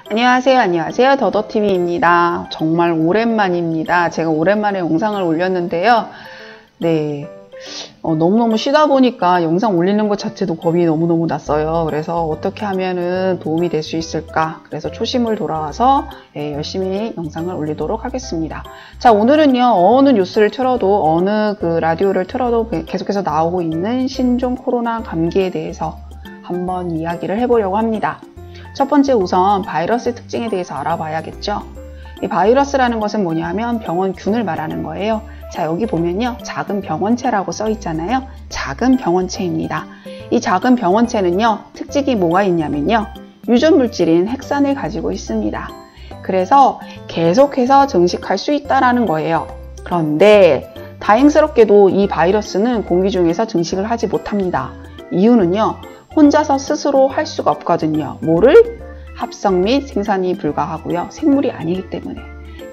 안녕하세요. 안녕하세요. 더더TV입니다. 정말 오랜만입니다. 제가 오랜만에 영상을 올렸는데요. 네. 너무너무 쉬다 보니까 영상 올리는 것 자체도 겁이 너무너무 났어요. 그래서 어떻게 하면은 도움이 될 수 있을까? 그래서 초심을 돌아와서 열심히 영상을 올리도록 하겠습니다. 자, 오늘은요, 어느 뉴스를 틀어도, 어느 라디오를 틀어도 계속해서 나오고 있는 신종 코로나 감기에 대해서 한번 이야기를 해보려고 합니다. 첫 번째 우선 바이러스의 특징에 대해서 알아봐야겠죠. 이 바이러스라는 것은 뭐냐면 병원균을 말하는 거예요. 자, 여기 보면요. 작은 병원체라고 써 있잖아요. 작은 병원체입니다. 이 작은 병원체는요. 특징이 뭐가 있냐면요. 유전물질인 핵산을 가지고 있습니다. 그래서 계속해서 증식할 수 있다는 거예요. 그런데 다행스럽게도 이 바이러스는 공기 중에서 증식을 하지 못합니다. 이유는요. 혼자서 스스로 할 수가 없거든요. 뭐를? 합성 및 생산이 불가하고요. 생물이 아니기 때문에.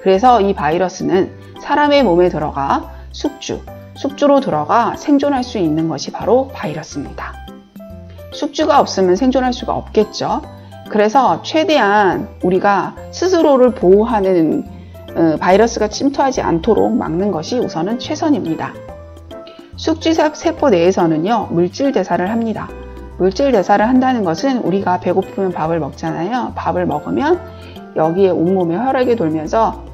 그래서 이 바이러스는 사람의 몸에 들어가 숙주로 들어가 생존할 수 있는 것이 바로 바이러스입니다. 숙주가 없으면 생존할 수가 없겠죠. 그래서 최대한 우리가 스스로를 보호하는 바이러스가 침투하지 않도록 막는 것이 우선은 최선입니다. 숙주 세포 내에서는요. 물질 대사를 합니다. 물질 대사를 한다는 것은 우리가 배고프면 밥을 먹잖아요. 밥을 먹으면 여기에 온몸에 혈액이 돌면서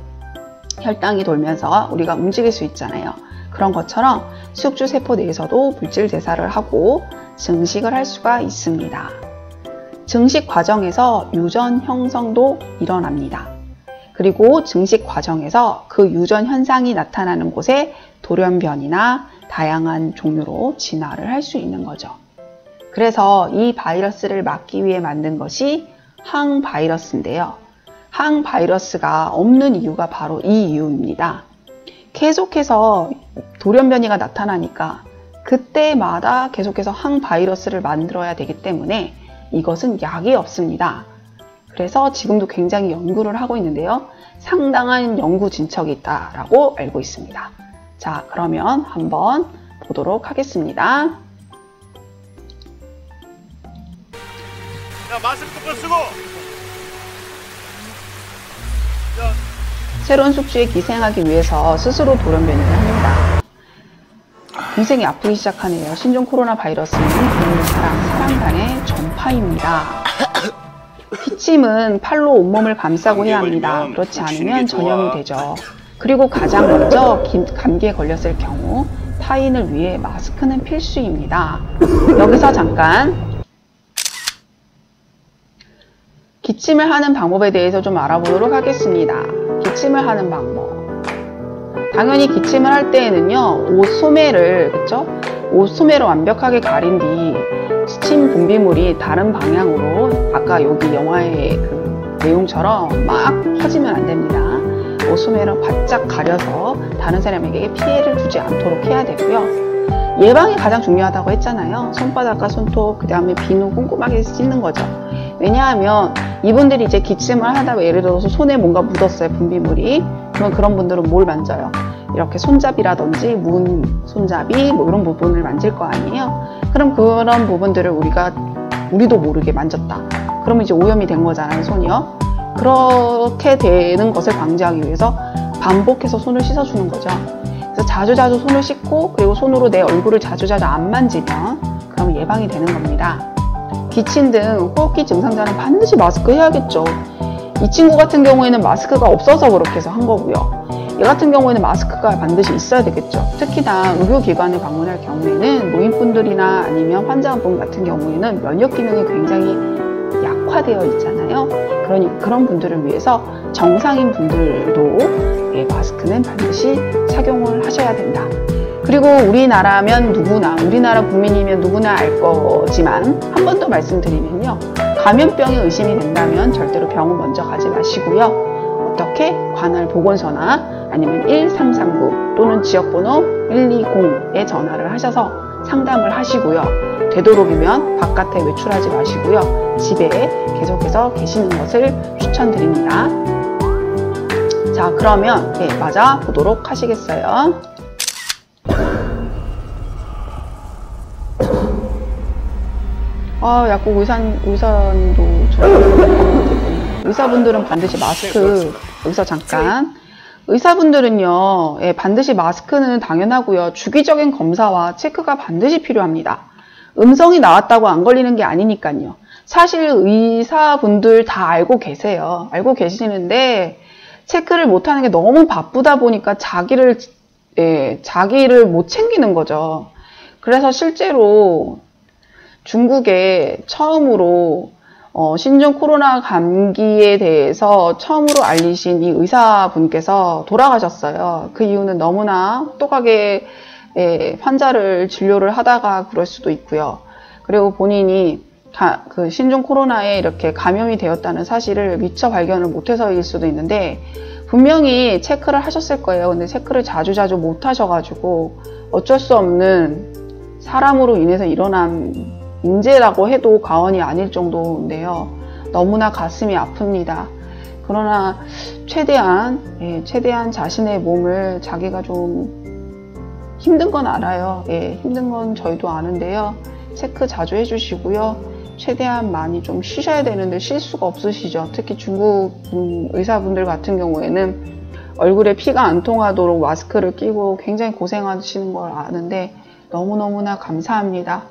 혈당이 돌면서 우리가 움직일 수 있잖아요. 그런 것처럼 숙주 세포 내에서도 물질 대사를 하고 증식을 할 수가 있습니다. 증식 과정에서 유전 형성도 일어납니다. 그리고 증식 과정에서 그 유전 현상이 나타나는 곳에 돌연변이나 다양한 종류로 진화를 할 수 있는 거죠. 그래서 이 바이러스를 막기 위해 만든 것이 항바이러스인데요. 항바이러스가 없는 이유가 바로 이 이유입니다. 계속해서 돌연변이가 나타나니까 그때마다 계속해서 항바이러스를 만들어야 되기 때문에 이것은 약이 없습니다. 그래서 지금도 굉장히 연구를 하고 있는데요. 상당한 연구 진척이 있다라고 알고 있습니다. 자, 그러면 한번 보도록 하겠습니다. 자, 마스크 쓰고. 새로운 숙주에 기생하기 위해서 스스로 돌연변이를 합니다. 굉장히 아프기 시작하네요. 신종 코로나 바이러스는 부모님 사람 간의 전파입니다. 기침은 팔로 온몸을 감싸고 해야 합니다. 그렇지 않으면 전염이 되죠. 그리고 가장 먼저 감기에 걸렸을 경우 타인을 위해 마스크는 필수입니다. 여기서 잠깐 기침을 하는 방법에 대해서 좀 알아보도록 하겠습니다. 기침을 하는 방법. 당연히 기침을 할 때에는요, 옷 소매를, 그쵸? 옷 소매로 완벽하게 가린 뒤, 침 분비물이 다른 방향으로, 아까 여기 영화의 그 내용처럼 막 퍼지면 안 됩니다. 옷 소매로 바짝 가려서 다른 사람에게 피해를 주지 않도록 해야 되고요. 예방이 가장 중요하다고 했잖아요. 손바닥과 손톱, 그 다음에 비누 꼼꼼하게 씻는 거죠. 왜냐하면 이분들이 이제 기침을 하다가 예를 들어서 손에 뭔가 묻었어요, 분비물이. 그러면 그런 분들은 뭘 만져요? 이렇게 손잡이라든지 문 손잡이 뭐 이런 부분을 만질 거 아니에요? 그럼 그런 부분들을 우리도 모르게 만졌다. 그러면 이제 오염이 된 거잖아요, 손이요. 그렇게 되는 것을 방지하기 위해서 반복해서 손을 씻어주는 거죠. 그래서 자주자주 손을 씻고 그리고 손으로 내 얼굴을 자주자주 안 만지면 그럼 예방이 되는 겁니다. 기침 등 호흡기 증상자는 반드시 마스크 해야겠죠. 이 친구 같은 경우에는 마스크가 없어서 그렇게 해서 한 거고요. 얘 같은 경우에는 마스크가 반드시 있어야 되겠죠. 특히나 의료기관을 방문할 경우에는 노인분들이나 아니면 환자분 같은 경우에는 면역 기능이 굉장히 약화되어 있잖아요. 그러니 그런 분들을 위해서 정상인 분들도 마스크는 반드시 착용을 하셔야 된다. 그리고 우리나라면 누구나, 우리나라 국민이면 누구나 알 거지만 한 번 더 말씀드리면요. 감염병에 의심이 된다면 절대로 병원 먼저 가지 마시고요. 어떻게? 관할 보건소나 아니면 1339 또는 지역번호 120에 전화를 하셔서 상담을 하시고요. 되도록이면 바깥에 외출하지 마시고요. 집에 계속해서 계시는 것을 추천드립니다. 자, 그러면 맞아 보도록 하시겠어요? 약국 의사도 저렇게 의사분들은 반드시 마스크, 여기서 잠깐. 의사분들은요, 예, 반드시 마스크는 당연하고요. 주기적인 검사와 체크가 반드시 필요합니다. 음성이 나왔다고 안 걸리는 게 아니니까요. 사실 의사분들 다 알고 계세요. 알고 계시는데 체크를 못하는 게 너무 바쁘다 보니까 자기를 못 챙기는 거죠. 그래서 실제로 중국에 처음으로 신종 코로나 감기에 대해서 처음으로 알리신 이 의사분께서 돌아가셨어요. 그 이유는 너무나 똑똑하게 환자를 진료를 하다가 그럴 수도 있고요. 그리고 본인이 그 신종 코로나에 이렇게 감염이 되었다는 사실을 미처 발견을 못해서일 수도 있는데 분명히 체크를 하셨을 거예요. 근데 체크를 자주 못 하셔가지고 어쩔 수 없는 사람으로 인해서 일어난 인재라고 해도 과언이 아닐 정도인데요. 너무나 가슴이 아픕니다. 그러나 최대한 자신의 몸을 자기가 좀 힘든 건 알아요. 힘든 건 저희도 아는데요. 체크 자주 해주시고요. 최대한 많이 좀 쉬셔야 되는데 쉴 수가 없으시죠. 특히 중국 의사분들 같은 경우에는 얼굴에 피가 안 통하도록 마스크를 끼고 굉장히 고생하시는 걸 아는데 너무너무나 감사합니다.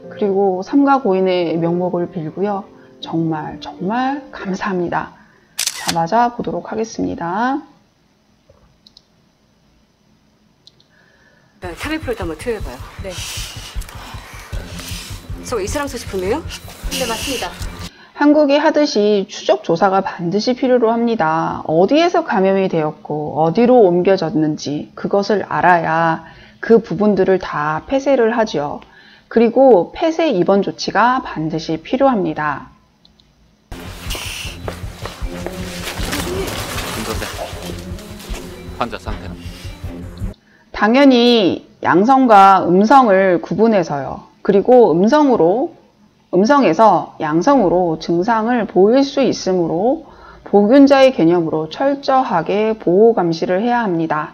그리고 삼가 고인의 명복을 빌고요. 정말 감사합니다. 자, 맞아 보도록 하겠습니다. 타미프로도 한번 투여해봐요. 네. 저 이스람 소식품이에요? 네, 맞습니다. 한국이 하듯이 추적 조사가 반드시 필요로 합니다. 어디에서 감염이 되었고 어디로 옮겨졌는지 그것을 알아야 그 부분들을 다 폐쇄를 하죠. 그리고 폐쇄 입원 조치가 반드시 필요합니다. 김선생, 환자 상태는? 당연히 양성과 음성을 구분해서요. 그리고 음성에서 양성으로 증상을 보일 수 있으므로 보균자의 개념으로 철저하게 보호 감시를 해야 합니다.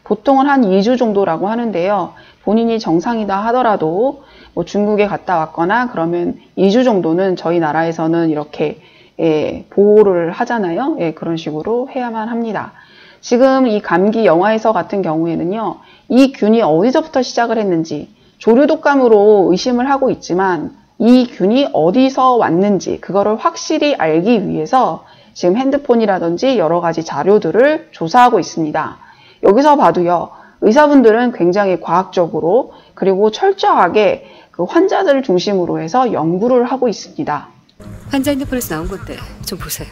보통은 한 2주 정도라고 하는데요. 본인이 정상이다 하더라도 뭐 중국에 갔다 왔거나 그러면 2주 정도는 저희 나라에서는 이렇게 보호를 하잖아요. 그런 식으로 해야만 합니다. 지금 이 감기 영화에서 같은 경우에는요. 이 균이 어디서부터 시작을 했는지 조류독감으로 의심을 하고 있지만 이 균이 어디서 왔는지 그거를 확실히 알기 위해서 지금 핸드폰이라든지 여러 가지 자료들을 조사하고 있습니다. 여기서 봐도요. 의사분들은 굉장히 과학적으로 그리고 철저하게 그 환자들을 중심으로 해서 연구를 하고 있습니다. 환자 핸드폰에서 나온 건데 좀 보세요.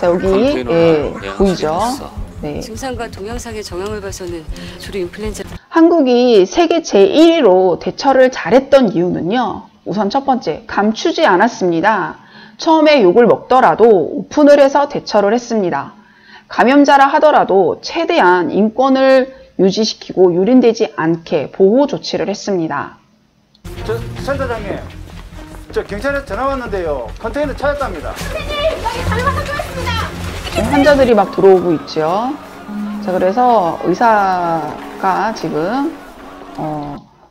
자, 여기 보이죠? 네. 증상과 동영상의 정황을 봐서는 주로 인플루엔자. 한국이 세계 제1위로 대처를 잘했던 이유는요. 우선 첫 번째, 감추지 않았습니다. 처음에 욕을 먹더라도 오픈을 해서 대처를 했습니다. 감염자라 하더라도 최대한 인권을 유지시키고 유린되지 않게 보호 조치를 했습니다. 센터장님, 저 경찰에 전화 왔는데요. 컨테이너 찾았답니다. 선생님, 여기 잘못 확보했습니다. 환자들이 막 들어오고 있죠. 자, 그래서 의사가 지금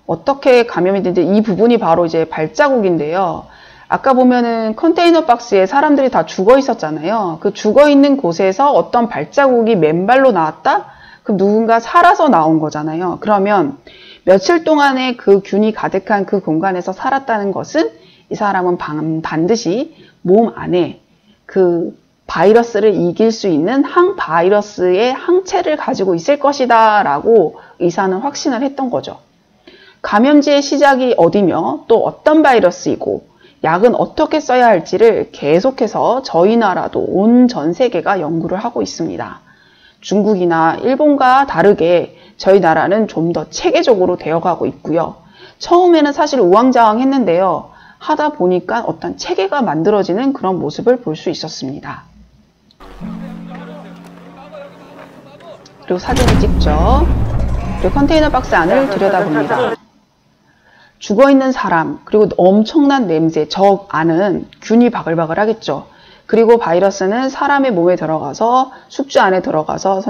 어떻게 감염이 되는지 이 부분이 바로 이제 발자국인데요. 아까 보면은 컨테이너 박스에 사람들이 다 죽어 있었잖아요. 그 죽어 있는 곳에서 어떤 발자국이 맨발로 나왔다? 그럼 누군가 살아서 나온 거잖아요. 그러면 며칠 동안에 그 균이 가득한 그 공간에서 살았다는 것은 이 사람은 반드시 몸 안에 그 바이러스를 이길 수 있는 항바이러스의 항체를 가지고 있을 것이다 라고 의사는 확신을 했던 거죠. 감염지의 시작이 어디며 또 어떤 바이러스이고 약은 어떻게 써야 할지를 계속해서 저희 나라도 온 전 세계가 연구를 하고 있습니다. 중국이나 일본과 다르게 저희 나라는 좀 더 체계적으로 되어가고 있고요. 처음에는 사실 우왕좌왕했는데요. 하다 보니까 어떤 체계가 만들어지는 그런 모습을 볼 수 있었습니다. 그리고 사진을 찍죠. 그리고 컨테이너 박스 안을 들여다봅니다. 죽어있는 사람, 그리고 엄청난 냄새, 저 안은 균이 바글바글 하겠죠. 그리고 바이러스는 사람의 몸에 들어가서 숙주 안에 들어가서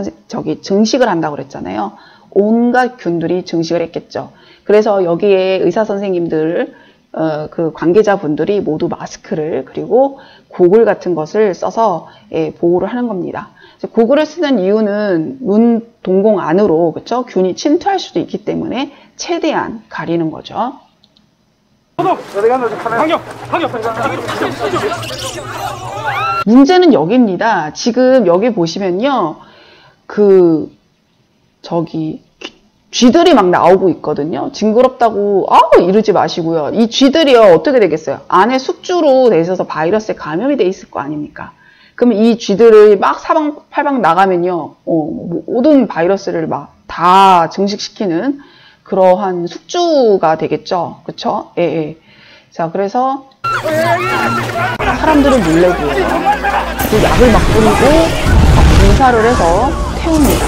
증식을 한다고 그랬잖아요. 온갖 균들이 증식을 했겠죠. 그래서 여기에 의사 선생님들 그 관계자분들이 모두 마스크를 그리고 고글 같은 것을 써서 보호를 하는 겁니다. 고글을 쓰는 이유는 눈 동공 안으로 그쵸? 균이 침투할 수도 있기 때문에 최대한 가리는 거죠. 문제는 여기입니다. 지금 여기 보시면요. 쥐들이 막 나오고 있거든요. 징그럽다고 이러지 마시고요. 이 쥐들이요 어떻게 되겠어요? 안에 숙주로 돼 있어서 바이러스에 감염이 돼 있을 거 아닙니까? 그럼 이 쥐들을 막 사방팔방 나가면요, 모든 바이러스를 막 다 증식시키는 그러한 숙주가 되겠죠, 그쵸? 예. 자, 그래서 사람들은 놀래고요. 그 약을 막 뿌리고 막 분사를 해서 태웁니다.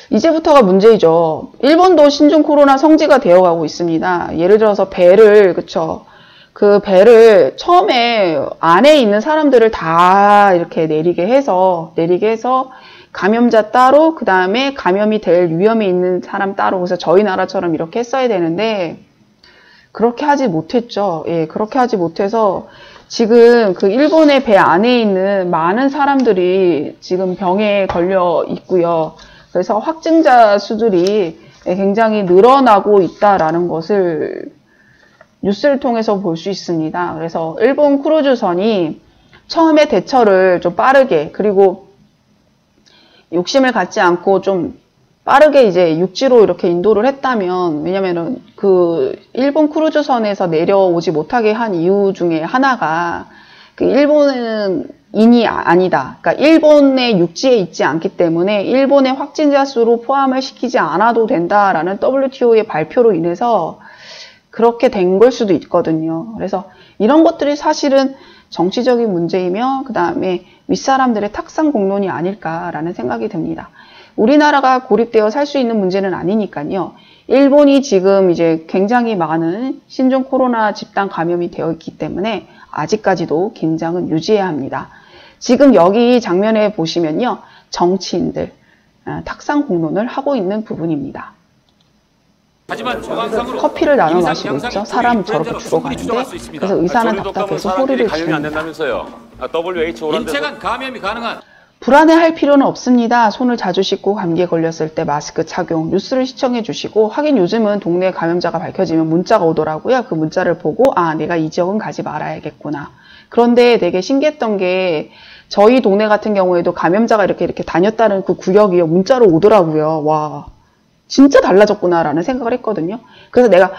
이제부터가 문제이죠. 일본도 신종 코로나 성지가 되어가고 있습니다. 예를 들어서 배를, 그쵸? 그 배를 처음에 안에 있는 사람들을 다 이렇게 내리게 해서 감염자 따로, 그 다음에 감염이 될 위험이 있는 사람 따로, 그래서 저희 나라처럼 이렇게 했어야 되는데, 그렇게 하지 못했죠. 예, 그렇게 하지 못해서 지금 그 일본의 배 안에 있는 많은 사람들이 지금 병에 걸려 있고요. 그래서 확진자 수들이 굉장히 늘어나고 있다라는 것을 뉴스를 통해서 볼 수 있습니다. 그래서 일본 크루즈선이 처음에 대처를 좀 빠르게, 그리고 욕심을 갖지 않고 좀 빠르게 이제 육지로 이렇게 인도를 했다면, 왜냐면은 그 일본 크루즈선에서 내려오지 못하게 한 이유 중에 하나가 그 일본은 인이 아니다. 그러니까 일본의 육지에 있지 않기 때문에 일본의 확진자 수로 포함을 시키지 않아도 된다라는 WTO의 발표로 인해서 그렇게 된 걸 수도 있거든요. 그래서 이런 것들이 사실은 정치적인 문제이며 그 다음에 윗사람들의 탁상 공론이 아닐까라는 생각이 듭니다. 우리나라가 고립되어 살 수 있는 문제는 아니니까요. 일본이 지금 이제 굉장히 많은 신종 코로나 집단 감염이 되어 있기 때문에 아직까지도 긴장은 유지해야 합니다. 지금 여기 장면에 보시면요. 정치인들 탁상 공론을 하고 있는 부분입니다. 커피를 나눠 마시고 있죠. 사람 저렇게 죽어가는데 그래서 의사는 답답해서 소리를 지릅니다. 인체간 감염이 가능한 불안해할 필요는 없습니다. 손을 자주 씻고 감기에 걸렸을 때 마스크 착용, 뉴스를 시청해 주시고, 하긴 요즘은 동네 감염자가 밝혀지면 문자가 오더라고요. 그 문자를 보고 내가 이 지역은 가지 말아야겠구나. 그런데 되게 신기했던 게 저희 동네 같은 경우에도 감염자가 이렇게 다녔다는 그 구역이 문자로 오더라고요. 와, 진짜 달라졌구나라는 생각을 했거든요. 그래서 내가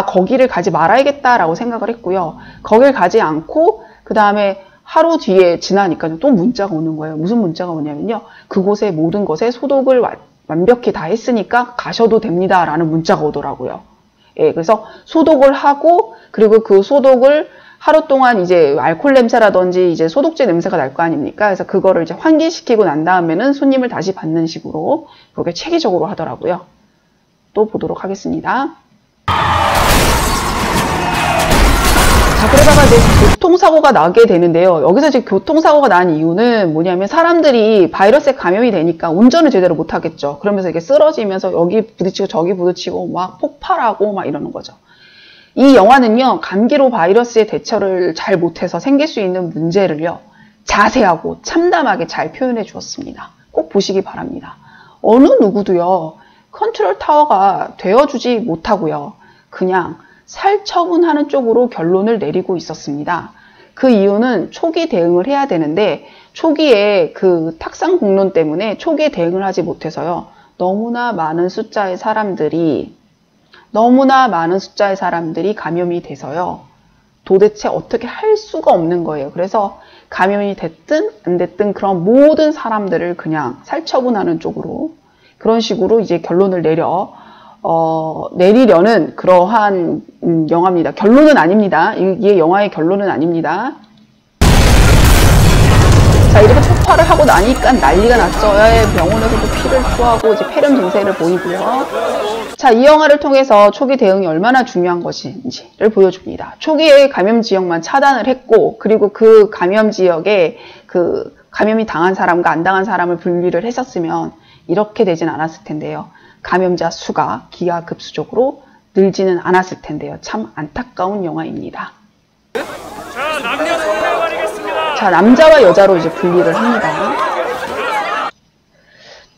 거기를 가지 말아야겠다라고 생각을 했고요. 거길 가지 않고 그 다음에 하루 뒤에 지나니까 또 문자가 오는 거예요. 무슨 문자가 오냐면요. 그곳의 모든 것에 소독을 완벽히 다 했으니까 가셔도 됩니다. 라는 문자가 오더라고요. 예, 그래서 소독을 하고, 그리고 그 소독을 하루 동안 이제 알코올 냄새라든지 이제 소독제 냄새가 날 거 아닙니까? 그래서 그거를 이제 환기시키고 난 다음에는 손님을 다시 받는 식으로 그렇게 체계적으로 하더라고요. 또 보도록 하겠습니다. 자, 그러다가 이제 교통사고가 나게 되는데요. 여기서 이제 교통사고가 난 이유는 뭐냐면 사람들이 바이러스에 감염이 되니까 운전을 제대로 못 하겠죠. 그러면서 이게 쓰러지면서 여기 부딪히고 저기 부딪히고 막 폭발하고 막 이러는 거죠. 이 영화는요, 감기로 바이러스의 대처를 잘 못해서 생길 수 있는 문제를요, 자세하고 참담하게 잘 표현해 주었습니다. 꼭 보시기 바랍니다. 어느 누구도요, 컨트롤 타워가 되어주지 못하고요, 그냥 살처분하는 쪽으로 결론을 내리고 있었습니다. 그 이유는 초기 대응을 해야 되는데 초기에 그 탁상 공론 때문에 초기에 대응을 하지 못해서요. 너무나 많은 숫자의 사람들이 감염이 돼서요. 도대체 어떻게 할 수가 없는 거예요. 그래서 감염이 됐든 안 됐든 그런 모든 사람들을 그냥 살처분하는 쪽으로 그런 식으로 이제 결론을 내리려는 그러한 영화입니다. 결론은 아닙니다. 이게 영화의 결론은 아닙니다. 자, 이렇게 폭발을 하고 나니까 난리가 났죠. 병원에서도 피를 토하고 이제 폐렴 증세를 보이고요. 자, 이 영화를 통해서 초기 대응이 얼마나 중요한 것인지를 보여줍니다. 초기에 감염 지역만 차단을 했고, 그리고 그 감염 지역에 그 감염이 당한 사람과 안 당한 사람을 분리를 했었으면 이렇게 되진 않았을 텐데요. 감염자 수가 기하급수적으로 늘지는 않았을 텐데요. 참 안타까운 영화입니다. 자, 남녀 동료 가리겠습니다. 자, 남자와 여자로 이제 분리를 합니다.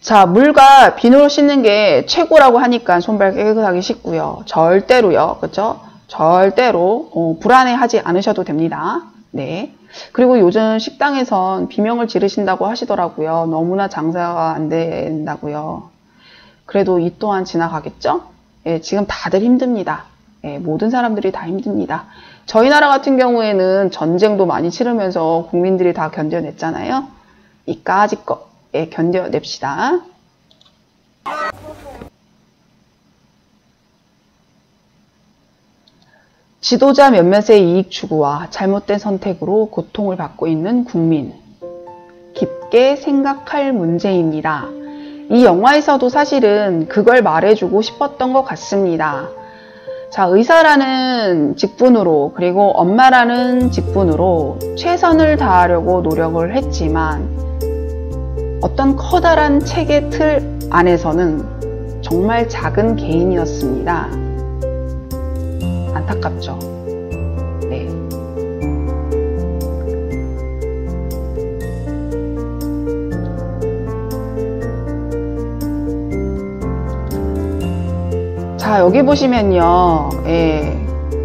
자, 물과 비누로 씻는 게 최고라고 하니까 손발 깨끗하게 씻고요. 절대로요. 그쵸? 절대로 불안해하지 않으셔도 됩니다. 네. 그리고 요즘 식당에선 비명을 지르신다고 하시더라고요. 너무나 장사가 안 된다고요. 그래도 이 또한 지나가겠죠? 예, 지금 다들 힘듭니다. 예, 모든 사람들이 다 힘듭니다. 저희 나라 같은 경우에는 전쟁도 많이 치르면서 국민들이 다 견뎌냈잖아요. 이까짓 거 예, 견뎌냅시다. 지도자 몇몇의 이익 추구와 잘못된 선택으로 고통을 받고 있는 국민. 깊게 생각할 문제입니다. 이 영화에서도 사실은 그걸 말해주고 싶었던 것 같습니다. 자, 의사라는 직분으로 그리고 엄마라는 직분으로 최선을 다하려고 노력을 했지만 어떤 커다란 책의 틀 안에서는 정말 작은 개인이었습니다. 안타깝죠. 네. 자, 여기 보시면요. 예,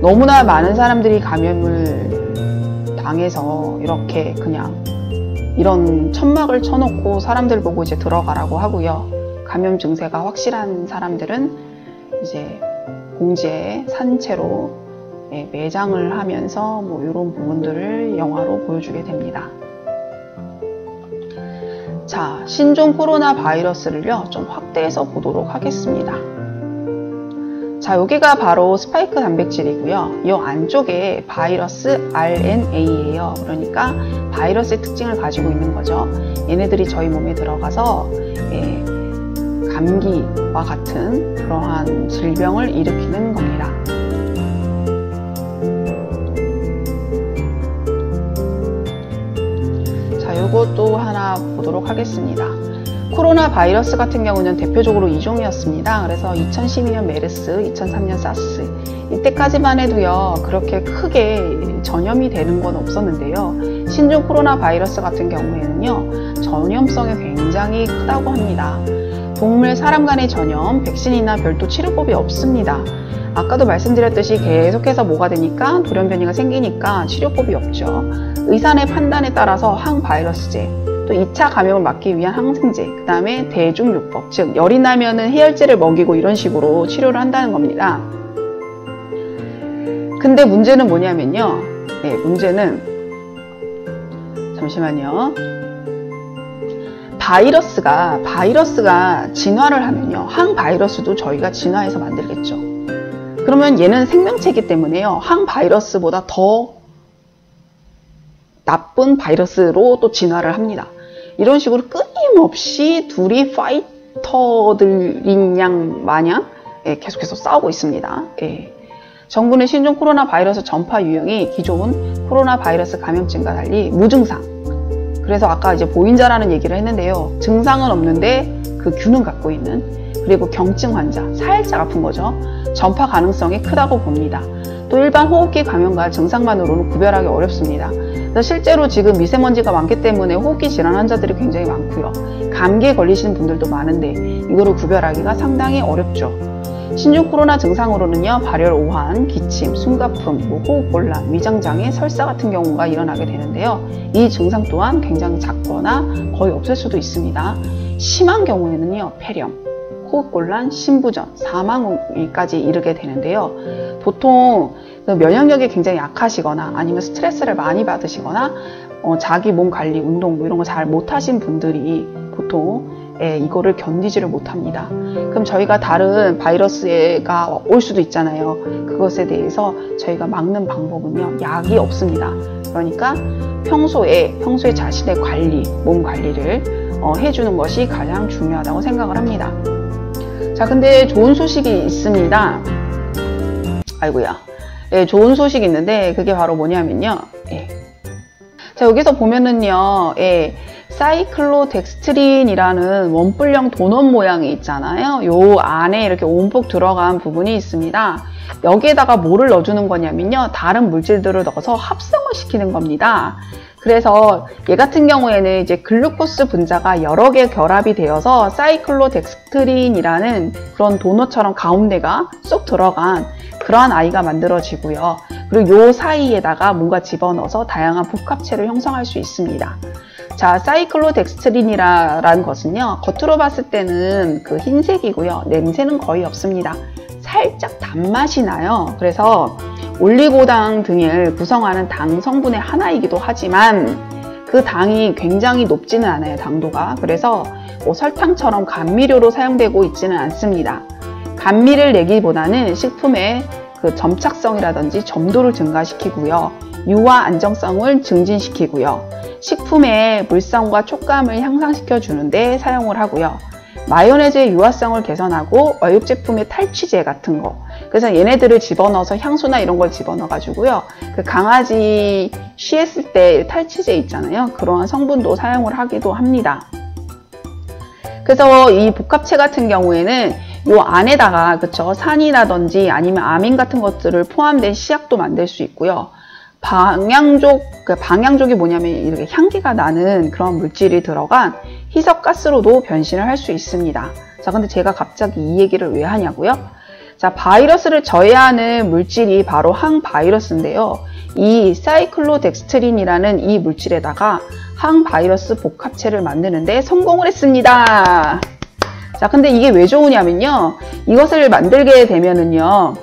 너무나 많은 사람들이 감염을 당해서 이렇게 그냥 이런 천막을 쳐놓고 사람들 보고 이제 들어가라고 하고요. 감염 증세가 확실한 사람들은 이제 공지에 산채로 예, 매장을 하면서 뭐 이런 부분들을 영화로 보여주게 됩니다. 자, 신종 코로나 바이러스를요, 좀 확대해서 보도록 하겠습니다. 자, 여기가 바로 스파이크 단백질이고요. 이 안쪽에 바이러스 RNA예요. 그러니까 바이러스의 특징을 가지고 있는 거죠. 얘네들이 저희 몸에 들어가서 예, 감기와 같은 그러한 질병을 일으키는 겁니다. 자, 요것도 하나 보도록 하겠습니다. 코로나 바이러스 같은 경우는 대표적으로 2종이었습니다. 그래서 2012년 메르스, 2003년 사스 이때까지만 해도요 그렇게 크게 전염이 되는 건 없었는데요. 신종 코로나 바이러스 같은 경우에는요 전염성이 굉장히 크다고 합니다. 동물, 사람 간의 전염, 백신이나 별도 치료법이 없습니다. 아까도 말씀드렸듯이 계속해서 뭐가 되니까 돌연변이가 생기니까 치료법이 없죠. 의사의 판단에 따라서 항바이러스제, 또 2차 감염을 막기 위한 항생제, 그 다음에 대중요법, 즉 열이 나면은 해열제를 먹이고 이런 식으로 치료를 한다는 겁니다. 근데 문제는 뭐냐면요. 네, 문제는 잠시만요. 바이러스가 진화를 하면요. 항바이러스도 저희가 진화해서 만들겠죠. 그러면 얘는 생명체이기 때문에요. 항바이러스보다 더 나쁜 바이러스로 또 진화를 합니다. 이런 식으로 끊임없이 둘이 파이터들인 양 마냥 예, 계속해서 싸우고 있습니다. 예. 정부는 신종 코로나 바이러스 전파 유형이 기존 코로나 바이러스 감염증과 달리 무증상. 그래서 아까 이제 보인자라는 얘기를 했는데요. 증상은 없는데 그 균은 갖고 있는, 그리고 경증 환자, 살짝 아픈 거죠. 전파 가능성이 크다고 봅니다. 또 일반 호흡기 감염과 증상만으로는 구별하기 어렵습니다. 그래서 실제로 지금 미세먼지가 많기 때문에 호흡기 질환 환자들이 굉장히 많고요. 감기에 걸리시는 분들도 많은데 이거를 구별하기가 상당히 어렵죠. 신종 코로나 증상으로는요, 발열, 오한, 기침, 숨가쁨, 호흡곤란, 위장장애, 설사 같은 경우가 일어나게 되는데요. 이 증상 또한 굉장히 작거나 거의 없을 수도 있습니다. 심한 경우에는요, 폐렴, 호흡곤란, 심부전, 사망까지 이르게 되는데요. 보통 면역력이 굉장히 약하시거나 아니면 스트레스를 많이 받으시거나 자기 몸 관리, 운동 이런 거 잘 못하신 분들이 보통 이거를 견디지를 못합니다. 그럼 저희가 다른 바이러스가 올 수도 있잖아요. 그것에 대해서 저희가 막는 방법은요, 약이 없습니다. 그러니까 평소에 자신의 관리, 몸 관리를 해주는 것이 가장 중요하다고 생각을 합니다. 자, 근데 좋은 소식이 있습니다. 아이고야. 네, 좋은 소식이 있는데 그게 바로 뭐냐면요. 자, 여기서 보면은요, 사이클로덱스트린이라는 원뿔형 도넛 모양이 있잖아요. 요 안에 이렇게 움푹 들어간 부분이 있습니다. 여기에다가 뭐를 넣어주는 거냐면요. 다른 물질들을 넣어서 합성을 시키는 겁니다. 그래서 얘 같은 경우에는 이제 글루코스 분자가 여러 개 결합이 되어서 사이클로덱스트린이라는 그런 도넛처럼 가운데가 쏙 들어간 그러한 아이가 만들어지고요. 그리고 요 사이에다가 뭔가 집어넣어서 다양한 복합체를 형성할 수 있습니다. 자, 사이클로덱스트린이라는 것은요, 겉으로 봤을 때는 그 흰색이고요. 냄새는 거의 없습니다. 살짝 단맛이 나요. 그래서 올리고당 등을 구성하는 당 성분의 하나이기도 하지만 그 당이 굉장히 높지는 않아요, 당도가. 그래서 뭐 설탕처럼 감미료로 사용되고 있지는 않습니다. 감미를 내기보다는 식품의 그 점착성이라든지 점도를 증가시키고요. 유화 안정성을 증진시키고요. 식품의 물성과 촉감을 향상시켜 주는데 사용을 하고요. 마요네즈의 유화성을 개선하고 어육 제품의 탈취제 같은 거. 그래서 얘네들을 집어넣어서 향수나 이런 걸 집어넣어 가지고요. 그 강아지 쉬했을 때 탈취제 있잖아요. 그러한 성분도 사용을 하기도 합니다. 그래서 이 복합체 같은 경우에는 요 안에다가 그쵸 산이라든지 아니면 아민 같은 것들을 포함된 시약도 만들 수 있고요. 방향족이 뭐냐면 이렇게 향기가 나는 그런 물질이 들어간 희석가스로도 변신을 할 수 있습니다. 자, 근데 제가 갑자기 이 얘기를 왜 하냐고요? 자, 바이러스를 저해하는 물질이 바로 항바이러스인데요. 이 사이클로덱스트린이라는 이 물질에다가 항바이러스 복합체를 만드는데 성공을 했습니다. 자, 근데 이게 왜 좋으냐면요. 이것을 만들게 되면은요.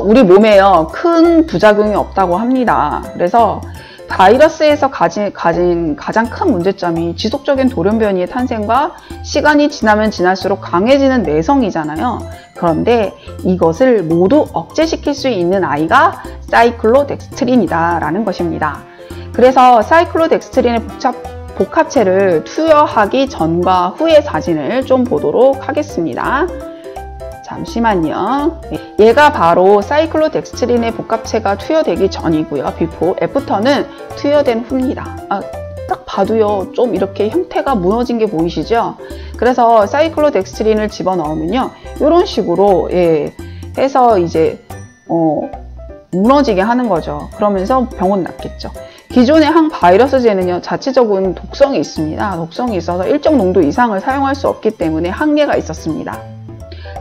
우리 몸에요. 큰 부작용이 없다고 합니다. 그래서 바이러스에서 가진 가장 큰 문제점이 지속적인 돌연변이의 탄생과 시간이 지나면 지날수록 강해지는 내성이잖아요. 그런데 이것을 모두 억제시킬 수 있는 아이가 사이클로덱스트린이다라는 것입니다. 그래서 사이클로덱스트린의 복합체를 투여하기 전과 후의 사진을 좀 보도록 하겠습니다. 잠시만요. 얘가 바로 사이클로덱스트린의 복합체가 투여되기 전이고요. 비포, 애프터는 투여된 후입니다. 딱 봐도요, 좀 이렇게 형태가 무너진 게 보이시죠? 그래서 사이클로덱스트린을 집어넣으면요, 이런 식으로 해서 이제 무너지게 하는 거죠. 그러면서 병은 낫겠죠. 기존의 항바이러스제는요, 자체적인 독성이 있습니다. 독성이 있어서 일정 농도 이상을 사용할 수 없기 때문에 한계가 있었습니다.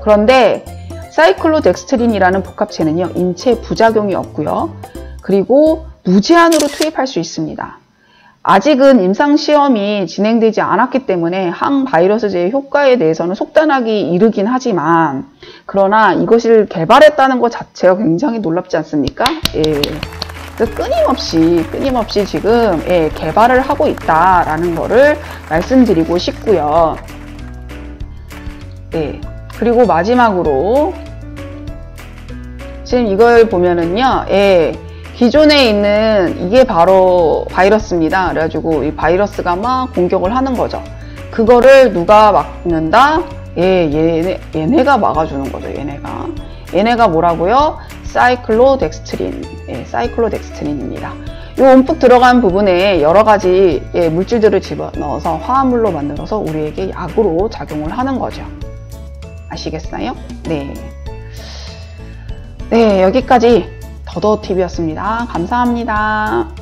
그런데 사이클로덱스트린이라는 복합체는요, 인체 부작용이 없고요. 그리고 무제한으로 투입할 수 있습니다. 아직은 임상시험이 진행되지 않았기 때문에 항바이러스제의 효과에 대해서는 속단하기 이르긴 하지만, 그러나 이것을 개발했다는 것 자체가 굉장히 놀랍지 않습니까? 끊임없이 지금 개발을 하고 있다라는 거를 말씀드리고 싶고요. 그리고 마지막으로 지금 이걸 보면은요, 기존에 있는 이게 바로 바이러스입니다. 그래가지고 이 바이러스가 막 공격을 하는 거죠. 그거를 누가 막는다? 얘네가 막아주는 거죠. 얘네가 뭐라고요? 사이클로덱스트린, 사이클로덱스트린입니다. 이 움푹 들어간 부분에 여러 가지 물질들을 집어넣어서 화합물로 만들어서 우리에게 약으로 작용을 하는 거죠. 아시겠어요? 네, 여기까지 더더TV였습니다. 감사합니다.